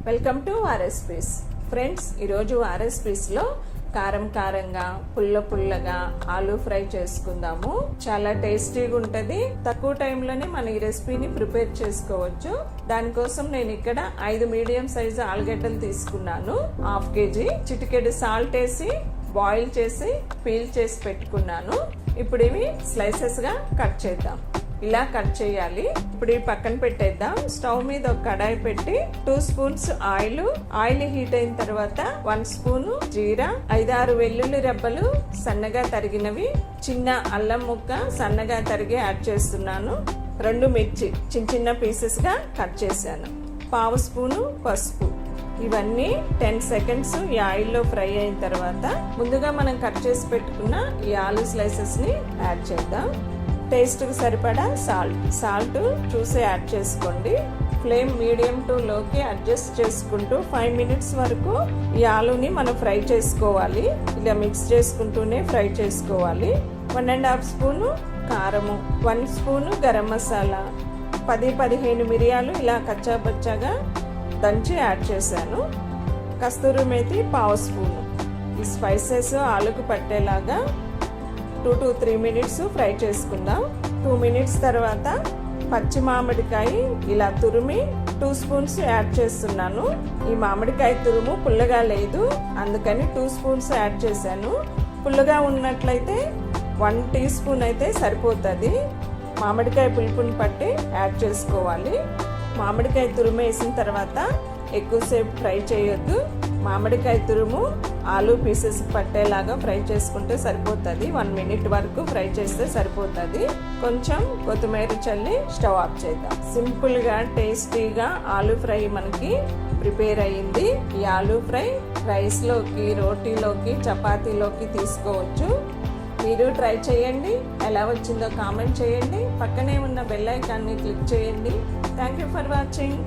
Welcome to ఆర్ఎస్పీస్ friends. ఈరోజు ఆర్ఎస్పీస్లో కారంగా పుల్లగా ఆలూ ఫ్రై చేసుకుందాము. చాలా టేస్టీగా ఉంటుంది. తక్కువ టైంలోనే మనం ఈ రెసిపీని ప్రిపేర్ చేసుకోవచ్చు. దానికోసం నేను ఇక్కడ 5 మీడియం సైజు ఆలుగడ్డలు తీసుకున్నాను. 1/2 kg. చిటికెడు సాల్ట్ వేసి బాయిల్ చేసి పీల్ చేసి పెట్టుకున్నాను. ఇప్పుడు ఇవి స్లైసెస్ గా కట్ చేద్దాం. ఇలా కట్ చేయాలి. ఇప్పుడు ఇవి పక్కన పెట్టేద్దాం. స్టవ్ మీద ఒక కడాయి పెట్టి 2 స్పూన్స్ ఆయిల్ హీట్ అయిన తర్వాత 1 స్పూన్ జీరా, 5-6 వెల్లుల్లి రెబ్బలు సన్నగా తరిగినవి, చిన్న అల్లం ముక్క సన్నగా తరిగి యాడ్ చేస్తున్నాను. 2 మిర్చి చిన్న పీసెస్ గా కట్ చేశాను. 1/2 స్పూను పసుపు. ఇవన్నీ 10 సెకండ్స్ ఈ ఆయిల్లో ఫ్రై అయిన తర్వాత ముందుగా మనం కట్ చేసి పెట్టుకున్న ఈ ఆలూ స్లైసెస్ ని యాడ్ చేద్దాం. టేస్ట్ కి సరిపడా సాల్ట్ చూసి యాడ్ చేసుకోండి. ఫ్లేమ్ మీడియం టు లోకి అడ్జస్ట్ చేసుకుంటూ 5 మినిట్స్ వరకు ఈ ఆలూని మనం ఫ్రై చేసుకోవాలి. ఇలా మిక్స్ చేసుకుంటూనే ఫ్రై చేసుకోవాలి. 1.5 స్పూను కారము, 1 స్పూను గరం మసాలా, 10-15 మిరియాలు ఇలా కచ్చాపచ్చాగా దంచి యాడ్ చేశాను. కస్తూరి మేతి 1/2 స్పూను. ఈ స్పైసెస్ ఆలుకు పట్టేలాగా 2 to 3 మినిట్స్ ఫ్రై చేసుకుందాం. 2 మినిట్స్ తర్వాత పచ్చి మామిడికాయ ఇలా తురిమి 2 స్పూన్స్ యాడ్ చేస్తున్నాను. ఈ మామిడికాయ తురుము పుల్లగా లేదు, అందుకని 2 స్పూన్స్ యాడ్ చేశాను. పుల్లగా ఉన్నట్లయితే 1 టీ స్పూన్ అయితే సరిపోతుంది. మామిడికాయ పులుపుని పట్టి యాడ్ చేసుకోవాలి. మామిడికాయ తురుము వేసిన తర్వాత ఎక్కువసేపు ఫ్రై చేయొద్దు. మామిడికాయ తురుము ఆలూ పీసెస్ పట్టేలాగా ఫ్రై చేసుకుంటే సరిపోతుంది. 1 మినిట్ వరకు ఫ్రై చేస్తే సరిపోతుంది. కొంచెం కొత్తిమీర చల్లి స్టవ్ ఆఫ్ చేద్దాం. సింపుల్ గా టేస్టీగా ఆలూ ఫ్రై మనకి ప్రిపేర్ అయ్యింది. ఈ ఆలూ ఫ్రై రైస్ లోకి, రోటీలోకి, చపాతీలోకి తీసుకోవచ్చు. మీరు ట్రై చేయండి. ఎలా వచ్చిందో కామెంట్ చేయండి. పక్కనే ఉన్న బెల్ ఐకాన్ని క్లిక్ చేయండి. Thank you for watching.